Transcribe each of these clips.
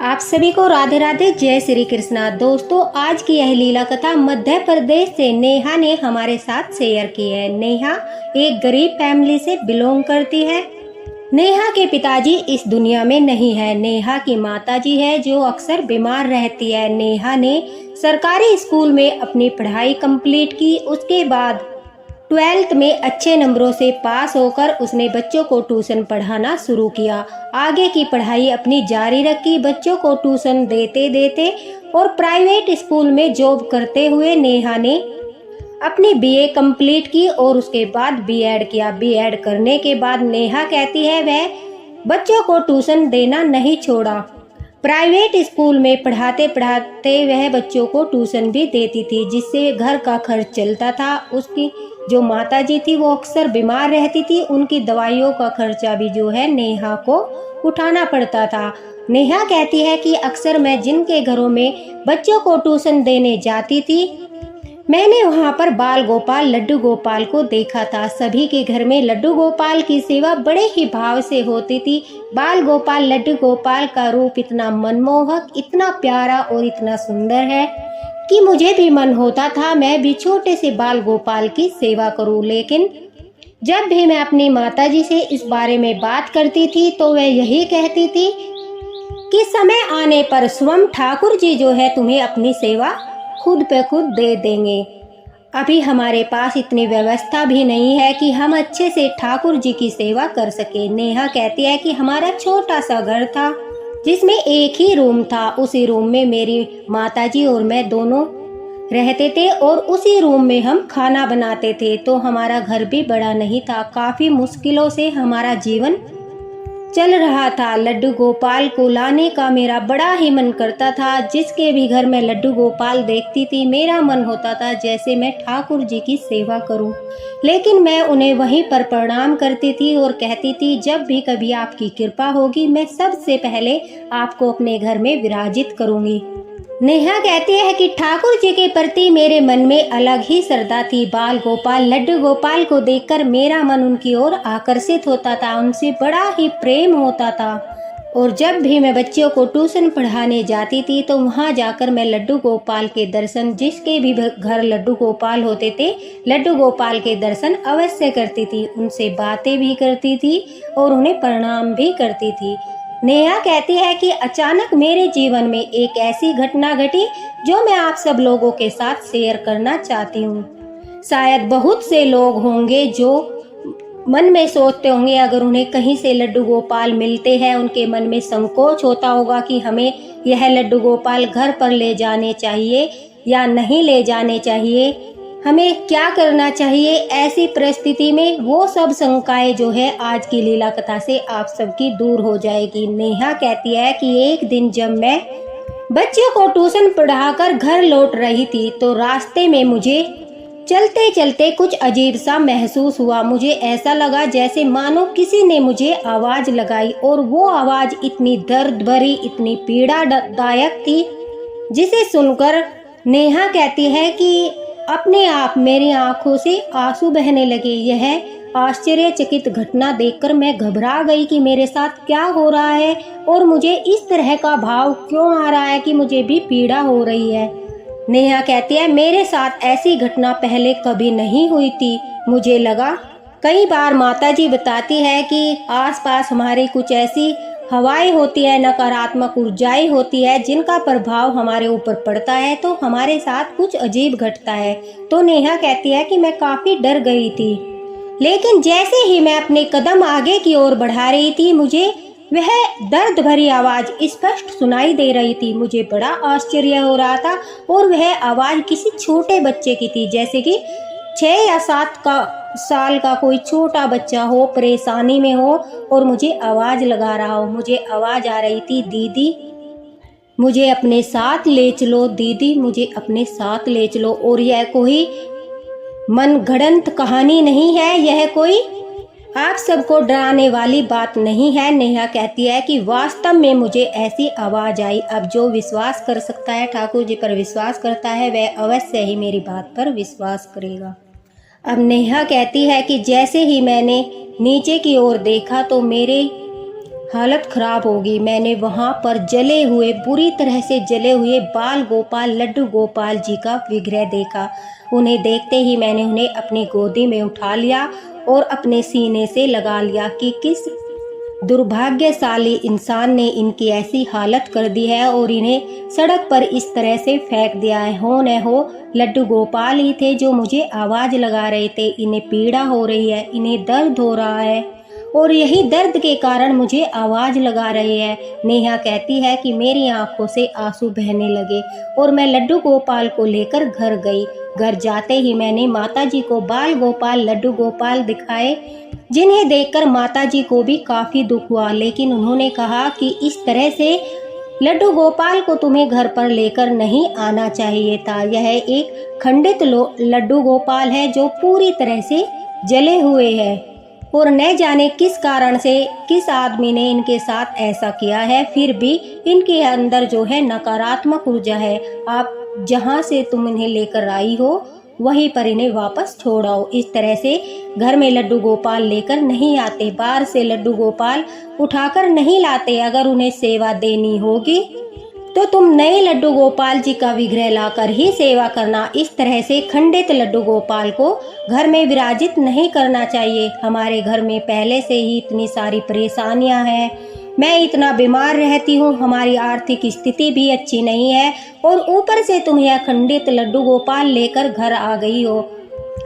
आप सभी को राधे राधे, जय श्री कृष्णा। दोस्तों, आज की यह लीला कथा मध्य प्रदेश से नेहा ने हमारे साथ शेयर की है। नेहा एक गरीब फैमिली से बिलोंग करती है। नेहा के पिताजी इस दुनिया में नहीं है। नेहा की माताजी है जो अक्सर बीमार रहती है। नेहा ने सरकारी स्कूल में अपनी पढ़ाई कंप्लीट की। उसके बाद 12th में अच्छे नंबरों से पास होकर उसने बच्चों को ट्यूशन पढ़ाना शुरू किया। आगे की पढ़ाई अपनी जारी रखी। बच्चों को ट्यूशन देते देते और प्राइवेट स्कूल में जॉब करते हुए नेहा ने अपनी बीए कंप्लीट की और उसके बाद बीएड किया। बीएड करने के बाद नेहा कहती है वह बच्चों को ट्यूशन देना नहीं छोड़ा। प्राइवेट स्कूल में पढ़ाते पढ़ाते वह बच्चों को ट्यूशन भी देती थी, जिससे घर का खर्च चलता था। उसकी जो माताजी थी वो अक्सर बीमार रहती थी। उनकी दवाइयों का खर्चा भी जो है नेहा को उठाना पड़ता था। नेहा कहती है कि अक्सर मैं जिनके घरों में बच्चों को ट्यूशन देने जाती थी, मैंने वहां पर बाल गोपाल, लड्डू गोपाल को देखा था। सभी के घर में लड्डू गोपाल की सेवा बड़े ही भाव से होती थी। बाल गोपाल, लड्डू गोपाल का रूप इतना मनमोहक, इतना प्यारा और इतना सुंदर है कि मुझे भी मन होता था मैं भी छोटे से बाल गोपाल की सेवा करूं। लेकिन जब भी मैं अपनी माताजी से इस बारे में बात करती थी तो वह यही कहती थी कि समय आने पर स्वयं ठाकुर जी जो है तुम्हें अपनी सेवा खुद पे खुद दे देंगे। अभी हमारे पास इतनी व्यवस्था भी नहीं है कि हम अच्छे से ठाकुर जी की सेवा कर सके। नेहा कहती है कि हमारा छोटा सा घर था जिसमें एक ही रूम था। उसी रूम में मेरी माताजी और मैं दोनों रहते थे और उसी रूम में हम खाना बनाते थे। तो हमारा घर भी बड़ा नहीं था। काफी मुश्किलों से हमारा जीवन चल रहा था। लड्डू गोपाल को लाने का मेरा बड़ा ही मन करता था। जिसके भी घर में लड्डू गोपाल देखती थी मेरा मन होता था जैसे मैं ठाकुर जी की सेवा करूं। लेकिन मैं उन्हें वहीं पर प्रणाम करती थी और कहती थी जब भी कभी आपकी कृपा होगी मैं सबसे पहले आपको अपने घर में विराजित करूंगी। नेहा कहती है कि ठाकुर जी के प्रति मेरे मन में अलग ही श्रद्धा थी। बाल गोपाल, लड्डू गोपाल को देखकर मेरा मन उनकी ओर आकर्षित होता था, उनसे बड़ा ही प्रेम होता था। और जब भी मैं बच्चों को ट्यूशन पढ़ाने जाती थी तो वहां जाकर मैं लड्डू गोपाल के दर्शन, जिसके भी घर लड्डू गोपाल होते थे, लड्डू गोपाल के दर्शन अवश्य करती थी। उनसे बातें भी करती थी और उन्हें प्रणाम भी करती थी। नेहा कहती है कि अचानक मेरे जीवन में एक ऐसी घटना घटी जो मैं आप सब लोगों के साथ शेयर करना चाहती हूँ। शायद बहुत से लोग होंगे जो मन में सोचते होंगे अगर उन्हें कहीं से लड्डू गोपाल मिलते हैं, उनके मन में संकोच होता होगा कि हमें यह लड्डू गोपाल घर पर ले जाने चाहिए या नहीं ले जाने चाहिए, हमें क्या करना चाहिए। ऐसी परिस्थिति में वो सब शंकाएं जो है आज की लीला कथा से आप सबकी दूर हो जाएगी। नेहा कहती है कि एक दिन जब मैं बच्चों को ट्यूशन पढ़ाकर घर लौट रही थी तो रास्ते में मुझे चलते चलते कुछ अजीब सा महसूस हुआ। मुझे ऐसा लगा जैसे मानो किसी ने मुझे आवाज लगाई और वो आवाज इतनी दर्द भरी, इतनी पीड़ादायक थी जिसे सुनकर नेहा कहती है कि अपने आप मेरी आंखों से आंसू बहने लगे। यह आश्चर्यचकित घटना देखकर मैं घबरा गई कि मेरे साथ क्या हो रहा है और मुझे इस तरह का भाव क्यों आ रहा है कि मुझे भी पीड़ा हो रही है। नेहा कहती है मेरे साथ ऐसी घटना पहले कभी नहीं हुई थी। मुझे लगा, कई बार माताजी बताती है कि आसपास हमारी कुछ ऐसी हवाएं होती है, नकारात्मक ऊर्जाएं होती है जिनका प्रभाव हमारे ऊपर पड़ता है तो हमारे साथ कुछ अजीब घटता है। तो नेहा कहती है कि मैं काफी डर गई थी, लेकिन जैसे ही मैं अपने कदम आगे की ओर बढ़ा रही थी मुझे वह दर्द भरी आवाज स्पष्ट सुनाई दे रही थी। मुझे बड़ा आश्चर्य हो रहा था और वह आवाज किसी छोटे बच्चे की थी, जैसे कि 6 या 7 साल का कोई छोटा बच्चा हो, परेशानी में हो और मुझे आवाज लगा रहा हो। मुझे आवाज आ रही थी, दीदी मुझे अपने साथ ले चलो, दीदी मुझे अपने साथ ले चलो। और यह कोई मनगढ़ंत कहानी नहीं है, यह कोई आप सबको डराने वाली बात नहीं है। नेहा कहती है कि वास्तव में मुझे ऐसी आवाज आई। अब जो विश्वास कर सकता है, ठाकुर जी पर विश्वास करता है, वह अवश्य ही मेरी बात पर विश्वास करेगा। अब नेहा कहती है कि जैसे ही मैंने नीचे की ओर देखा तो मेरे हालत खराब होगी। मैंने वहाँ पर जले हुए, बुरी तरह से जले हुए बाल गोपाल लड्डू गोपाल जी का विग्रह देखा। उन्हें देखते ही मैंने उन्हें अपनी गोदी में उठा लिया और अपने सीने से लगा लिया कि किस दुर्भाग्यशाली इंसान ने इनकी ऐसी हालत कर दी है और इन्हें सड़क पर इस तरह से फेंक दिया है। हो न हो लड्डू गोपाल ही थे जो मुझे आवाज़ लगा रहे थे। इन्हें पीड़ा हो रही है, इन्हें दर्द हो रहा है और यही दर्द के कारण मुझे आवाज़ लगा रहे हैं। नेहा कहती है कि मेरी आंखों से आंसू बहने लगे और मैं लड्डू गोपाल को लेकर घर गई। घर जाते ही मैंने माताजी को बाल गोपाल लड्डू गोपाल दिखाए, जिन्हें देखकर माताजी को भी काफ़ी दुख हुआ। लेकिन उन्होंने कहा कि इस तरह से लड्डू गोपाल को तुम्हें घर पर लेकर नहीं आना चाहिए था। यह एक खंडित लड्डू गोपाल है जो पूरी तरह से जले हुए हैं और न जाने किस कारण से किस आदमी ने इनके साथ ऐसा किया है। फिर भी इनके अंदर जो है नकारात्मक ऊर्जा है। आप जहां से तुम इन्हें लेकर आई हो वहीं पर इन्हें वापस छोड़ाओ। इस तरह से घर में लड्डू गोपाल लेकर नहीं आते, बाहर से लड्डू गोपाल उठाकर नहीं लाते। अगर उन्हें सेवा देनी होगी तो तुम नए लड्डू गोपाल जी का विग्रह लाकर ही सेवा करना। इस तरह से खंडित लड्डू गोपाल को घर में विराजित नहीं करना चाहिए। हमारे घर में पहले से ही इतनी सारी परेशानियां हैं, मैं इतना बीमार रहती हूँ, हमारी आर्थिक स्थिति भी अच्छी नहीं है और ऊपर से तुम यह खंडित लड्डू गोपाल लेकर घर आ गई हो।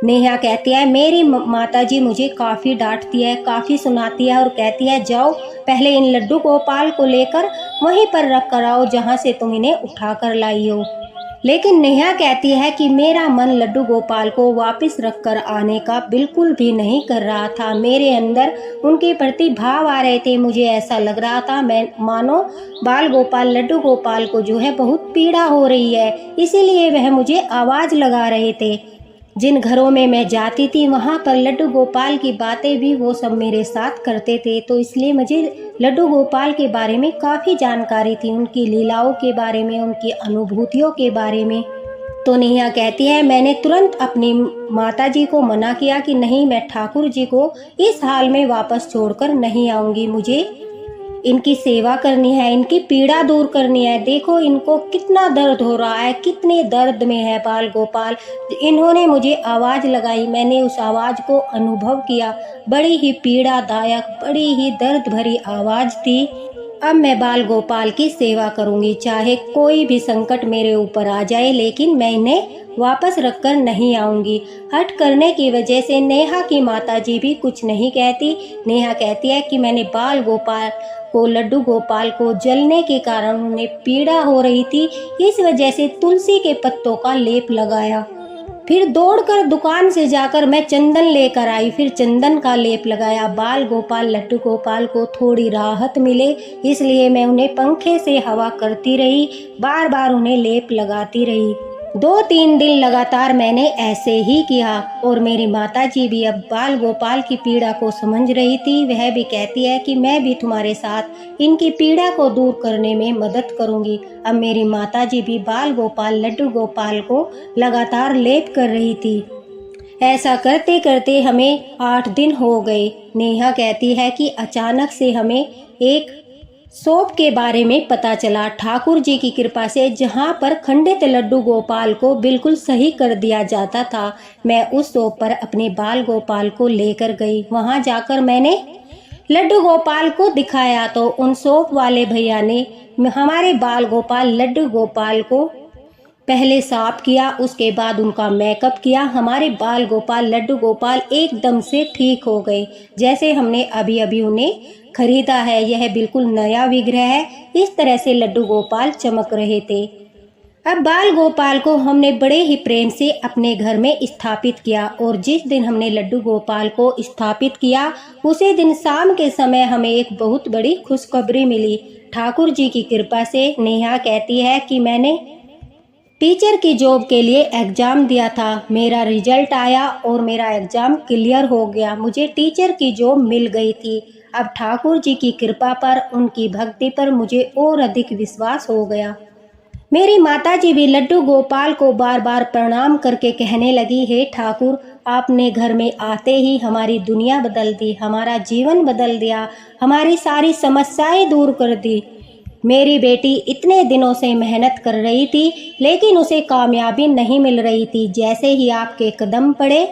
नेहा कहती है मेरी माताजी मुझे काफ़ी डांटती है, काफ़ी सुनाती है और कहती है जाओ पहले इन लड्डू गोपाल को लेकर वहीं पर रख कर आओ जहाँ से तुम इन्हें उठा कर लाई हो। लेकिन नेहा कहती है कि मेरा मन लड्डू गोपाल को वापस रख कर आने का बिल्कुल भी नहीं कर रहा था। मेरे अंदर उनके प्रति भाव आ रहे थे। मुझे ऐसा लग रहा था मैं मानो बाल गोपाल लड्डू गोपाल को जो है बहुत पीड़ा हो रही है, इसीलिए वह मुझे आवाज़ लगा रहे थे। जिन घरों में मैं जाती थी वहाँ पर लड्डू गोपाल की बातें भी वो सब मेरे साथ करते थे, तो इसलिए मुझे लड्डू गोपाल के बारे में काफ़ी जानकारी थी, उनकी लीलाओं के बारे में, उनकी अनुभूतियों के बारे में। तो नेहा कहती है मैंने तुरंत अपनी माताजी को मना किया कि नहीं, मैं ठाकुर जी को इस हाल में वापस छोड़कर नहीं आऊँगी, मुझे इनकी सेवा करनी है, इनकी पीड़ा दूर करनी है। देखो इनको कितना दर्द हो रहा है, कितने दर्द में है बाल गोपाल। इन्होंने मुझे आवाज़ लगाई, मैंने उस आवाज़ को अनुभव किया, बड़ी ही पीड़ादायक, बड़ी ही दर्द भरी आवाज़ थी। अब मैं बाल गोपाल की सेवा करूंगी, चाहे कोई भी संकट मेरे ऊपर आ जाए, लेकिन मैं इन्हें वापस रखकर नहीं आऊंगी। हट करने की वजह से नेहा की माताजी भी कुछ नहीं कहती। नेहा कहती है कि मैंने बाल गोपाल को, लड्डू गोपाल को जलने के कारण उन्हें पीड़ा हो रही थी, इस वजह से तुलसी के पत्तों का लेप लगाया। फिर दौड़कर दुकान से जाकर मैं चंदन लेकर आई, फिर चंदन का लेप लगाया। बाल गोपाल लड्डू गोपाल को थोड़ी राहत मिले इसलिए मैं उन्हें पंखे से हवा करती रही, बार बार उन्हें लेप लगाती रही। 2-3 दिन लगातार मैंने ऐसे ही किया और मेरी माताजी भी अब बाल गोपाल की पीड़ा को समझ रही थी। वह भी कहती है कि मैं भी तुम्हारे साथ इनकी पीड़ा को दूर करने में मदद करूंगी। अब मेरी माताजी भी बाल गोपाल लड्डू गोपाल को लगातार लेप कर रही थी। ऐसा करते करते हमें 8 दिन हो गए। नेहा कहती है कि अचानक से हमें एक शॉप के बारे में पता चला। ठाकुर जी की कृपा से जहां पर खंडित लड्डू गोपाल को बिल्कुल सही कर दिया जाता था, मैं उस शॉप पर अपने बाल गोपाल को लेकर गई। वहां जाकर मैंने लड्डू गोपाल को दिखाया तो उन शॉप वाले भैया ने हमारे बाल गोपाल लड्डू गोपाल को पहले साफ किया, उसके बाद उनका मेकअप किया। हमारे बाल गोपाल लड्डू गोपाल एकदम से ठीक हो गए, जैसे हमने अभी अभी उन्हें खरीदा है। यह बिल्कुल नया विग्रह है। इस तरह से लड्डू गोपाल चमक रहे थे। अब बाल गोपाल को हमने बड़े ही प्रेम से अपने घर में स्थापित किया और जिस दिन हमने लड्डू गोपाल को स्थापित किया उसी दिन शाम के समय हमें एक बहुत बड़ी खुशखबरी मिली। ठाकुर जी की कृपा से नेहा कहती है कि मैंने टीचर की जॉब के लिए एग्ज़ाम दिया था, मेरा रिजल्ट आया और मेरा एग्ज़ाम क्लियर हो गया, मुझे टीचर की जॉब मिल गई थी। अब ठाकुर जी की कृपा पर, उनकी भक्ति पर मुझे और अधिक विश्वास हो गया। मेरी माताजी भी लड्डू गोपाल को बार बार प्रणाम करके कहने लगी, हे ठाकुर, आपने घर में आते ही हमारी दुनिया बदल दी, हमारा जीवन बदल दिया, हमारी सारी समस्याएं दूर कर दी। मेरी बेटी इतने दिनों से मेहनत कर रही थी लेकिन उसे कामयाबी नहीं मिल रही थी। जैसे ही आपके कदम पड़े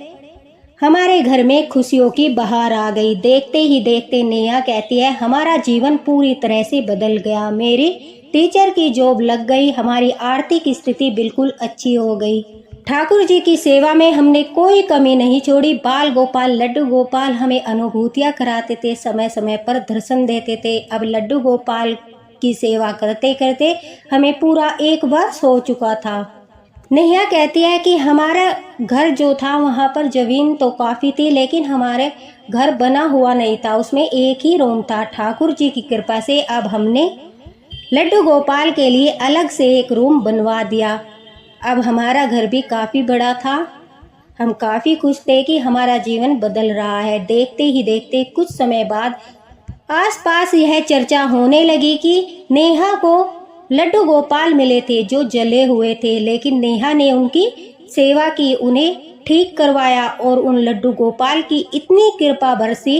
हमारे घर में खुशियों की बहार आ गई। देखते ही देखते नेहा कहती है, हमारा जीवन पूरी तरह से बदल गया। मेरी टीचर की जॉब लग गई, हमारी आर्थिक स्थिति बिल्कुल अच्छी हो गई। ठाकुर जी की सेवा में हमने कोई कमी नहीं छोड़ी। बाल गोपाल लड्डू गोपाल हमें अनुभूतियाँ कराते थे, समय समय पर दर्शन देते थे। अब लड्डू गोपाल की सेवा करते करते हमें पूरा 1 वर्ष हो चुका था। नेहा कहती है कि हमारा घर जो था वहाँ पर ज़मीन तो काफ़ी थी लेकिन हमारे घर बना हुआ नहीं था, उसमें एक ही रूम था। ठाकुर जी की कृपा से अब हमने लड्डू गोपाल के लिए अलग से एक रूम बनवा दिया। अब हमारा घर भी काफ़ी बड़ा था। हम काफ़ी खुश थे कि हमारा जीवन बदल रहा है। देखते ही देखते कुछ समय बाद आसपास यह चर्चा होने लगी कि नेहा को लड्डू गोपाल मिले थे जो जले हुए थे, लेकिन नेहा ने उनकी सेवा की, उन्हें ठीक करवाया और उन लड्डू गोपाल की इतनी कृपा बरसी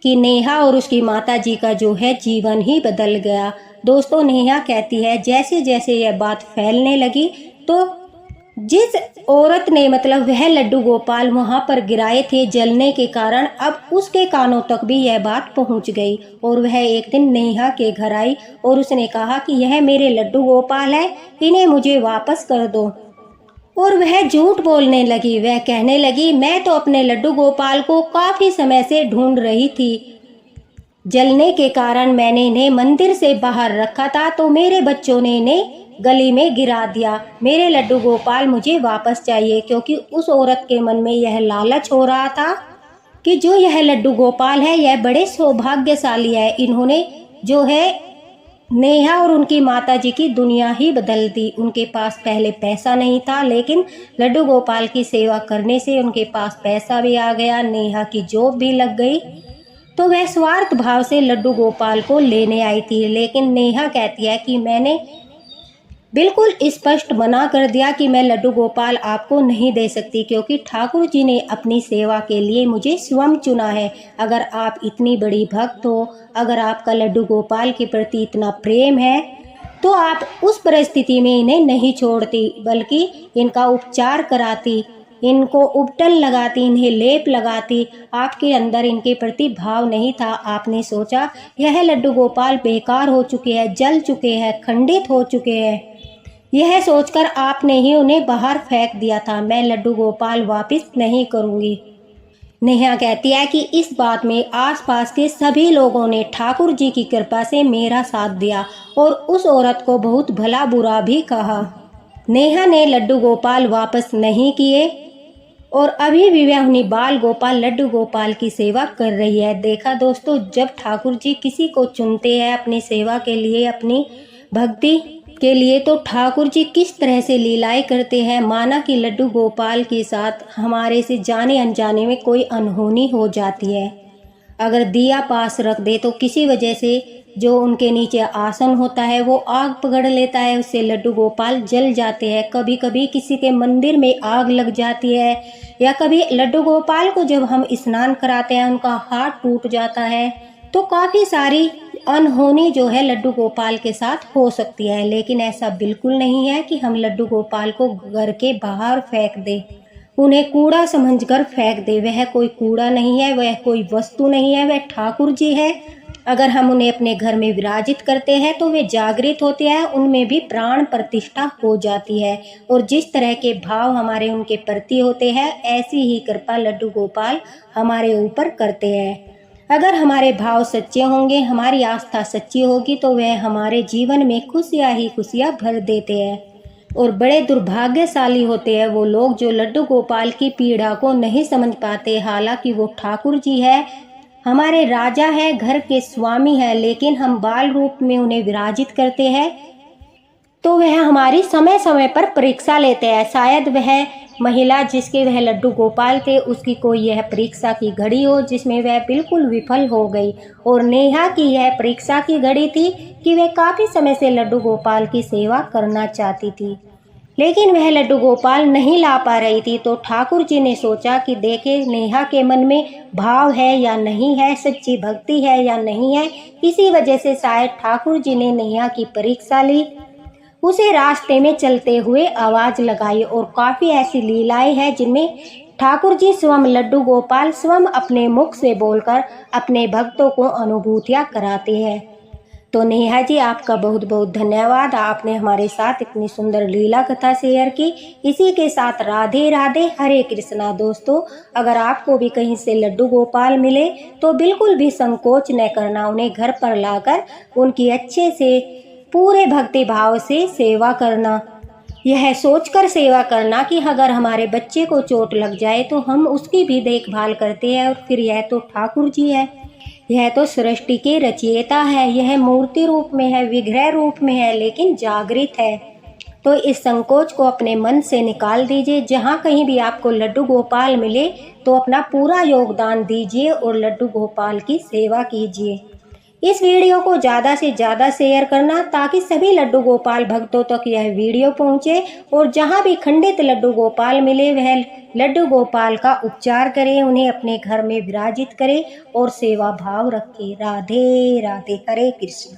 कि नेहा और उसकी माताजी का जो है जीवन ही बदल गया। दोस्तों, नेहा कहती है जैसे जैसे यह बात फैलने लगी तो जिस औरत ने वह लड्डू गोपाल वहाँ पर गिराए थे जलने के कारण, अब उसके कानों तक भी यह बात पहुँच गई और वह एक दिन नेहा के घर आई और उसने कहा कि यह मेरे लड्डू गोपाल है, इन्हें मुझे वापस कर दो। और वह झूठ बोलने लगी। वह कहने लगी, मैं तो अपने लड्डू गोपाल को काफ़ी समय से ढूंढ रही थी। जलने के कारण मैंने इन्हें मंदिर से बाहर रखा था तो मेरे बच्चों ने इन्हें गली में गिरा दिया। मेरे लड्डू गोपाल मुझे वापस चाहिए, क्योंकि उस औरत के मन में यह लालच हो रहा था कि जो यह लड्डू गोपाल है यह बड़े सौभाग्यशाली है। इन्होंने जो है नेहा और उनकी माताजी की दुनिया ही बदल दी। उनके पास पहले पैसा नहीं था लेकिन लड्डू गोपाल की सेवा करने से उनके पास पैसा भी आ गया, नेहा की जॉब भी लग गई। तो वह स्वार्थ भाव से लड्डू गोपाल को लेने आई थी, लेकिन नेहा कहती है कि मैंने बिल्कुल स्पष्ट मना कर दिया कि मैं लड्डू गोपाल आपको नहीं दे सकती, क्योंकि ठाकुर जी ने अपनी सेवा के लिए मुझे स्वयं चुना है। अगर आप इतनी बड़ी भक्त हो, अगर आपका लड्डू गोपाल के प्रति इतना प्रेम है तो आप उस परिस्थिति में इन्हें नहीं छोड़ती, बल्कि इनका उपचार कराती, इनको उपटन लगाती, इन्हें लेप लगाती। आपके अंदर इनके प्रति भाव नहीं था। आपने सोचा यह लड्डू गोपाल बेकार हो चुके हैं, जल चुके हैं, खंडित हो चुके हैं, यह सोचकर आपने ही उन्हें बाहर फेंक दिया था। मैं लड्डू गोपाल वापस नहीं करूंगी। नेहा कहती है कि इस बात में आसपास के सभी लोगों ने ठाकुर जी की कृपा से मेरा साथ दिया और उस औरत को बहुत भला बुरा भी कहा। नेहा ने लड्डू गोपाल वापस नहीं किए और अभी भी वह उन्हीं बाल गोपाल लड्डू गोपाल की सेवा कर रही है। देखा दोस्तों, जब ठाकुर जी किसी को चुनते हैं अपनी सेवा के लिए, अपनी भक्ति के लिए, तो ठाकुर जी किस तरह से लीलाएं करते हैं। माना कि लड्डू गोपाल के साथ हमारे से जाने अनजाने में कोई अनहोनी हो जाती है। अगर दिया पास रख दे तो किसी वजह से जो उनके नीचे आसन होता है वो आग पकड़ लेता है, उससे लड्डू गोपाल जल जाते हैं। कभी कभी किसी के मंदिर में आग लग जाती है, या कभी लड्डू गोपाल को जब हम स्नान कराते हैं उनका हाथ टूट जाता है। तो काफ़ी सारी अनहोनी जो है लड्डू गोपाल के साथ हो सकती है, लेकिन ऐसा बिल्कुल नहीं है कि हम लड्डू गोपाल को घर के बाहर फेंक दें, उन्हें कूड़ा समझकर फेंक दे। वह कोई कूड़ा नहीं है, वह कोई वस्तु नहीं है, वह ठाकुर जी है। अगर हम उन्हें अपने घर में विराजित करते हैं तो वे जागृत होते हैं, उनमें भी प्राण प्रतिष्ठा हो जाती है। और जिस तरह के भाव हमारे उनके प्रति होते हैं, ऐसी ही कृपा लड्डू गोपाल हमारे ऊपर करते हैं। अगर हमारे भाव सच्चे होंगे, हमारी आस्था सच्ची होगी, तो वह हमारे जीवन में खुशियाँ ही खुशियाँ भर देते हैं। और बड़े दुर्भाग्यशाली होते हैं वो लोग जो लड्डू गोपाल की पीड़ा को नहीं समझ पाते। हालांकि वो ठाकुर जी है, हमारे राजा है, घर के स्वामी है, लेकिन हम बाल रूप में उन्हें विराजित करते हैं तो वह हमारी समय समय पर परीक्षा लेते हैं। शायद वह महिला जिसके वह लड्डू गोपाल थे उसकी कोई यह परीक्षा की घड़ी हो जिसमें वह बिल्कुल विफल हो गई। और नेहा की यह परीक्षा की घड़ी थी कि वह काफ़ी समय से लड्डू गोपाल की सेवा करना चाहती थी, लेकिन वह लड्डू गोपाल नहीं ला पा रही थी। तो ठाकुर जी ने सोचा कि देखे नेहा के मन में भाव है या नहीं है, सच्ची भक्ति है या नहीं है। इसी वजह से शायद ठाकुर जी ने नेहा की परीक्षा ली, उसे रास्ते में चलते हुए आवाज़ लगाई। और काफ़ी ऐसी लीलाएं हैं जिनमें ठाकुर जी स्वयं लड्डू गोपाल स्वयं अपने मुख से बोलकर अपने भक्तों को अनुभूतियाँ कराते हैं। तो नेहा जी, आपका बहुत बहुत धन्यवाद, आपने हमारे साथ इतनी सुंदर लीला कथा शेयर की। इसी के साथ राधे राधे, हरे कृष्णा। दोस्तों, अगर आपको भी कहीं से लड्डू गोपाल मिले तो बिल्कुल भी संकोच न करना, उन्हें घर पर लाकर उनकी अच्छे से पूरे भक्ति भाव से सेवा करना। यह सोचकर सेवा करना कि अगर हमारे बच्चे को चोट लग जाए तो हम उसकी भी देखभाल करते हैं। और फिर यह तो ठाकुर जी है, यह तो सृष्टि के रचयिता है, यह मूर्ति रूप में है, विग्रह रूप में है, लेकिन जागृत है। तो इस संकोच को अपने मन से निकाल दीजिए। जहाँ कहीं भी आपको लड्डू गोपाल मिले तो अपना पूरा योगदान दीजिए और लड्डू गोपाल की सेवा कीजिए। इस वीडियो को ज़्यादा से ज़्यादा शेयर करना ताकि सभी लड्डू गोपाल भक्तों तक यह वीडियो पहुँचे। और जहाँ भी खंडित लड्डू गोपाल मिले वह लड्डू गोपाल का उपचार करें, उन्हें अपने घर में विराजित करें और सेवा भाव रखें। राधे राधे, हरे कृष्ण।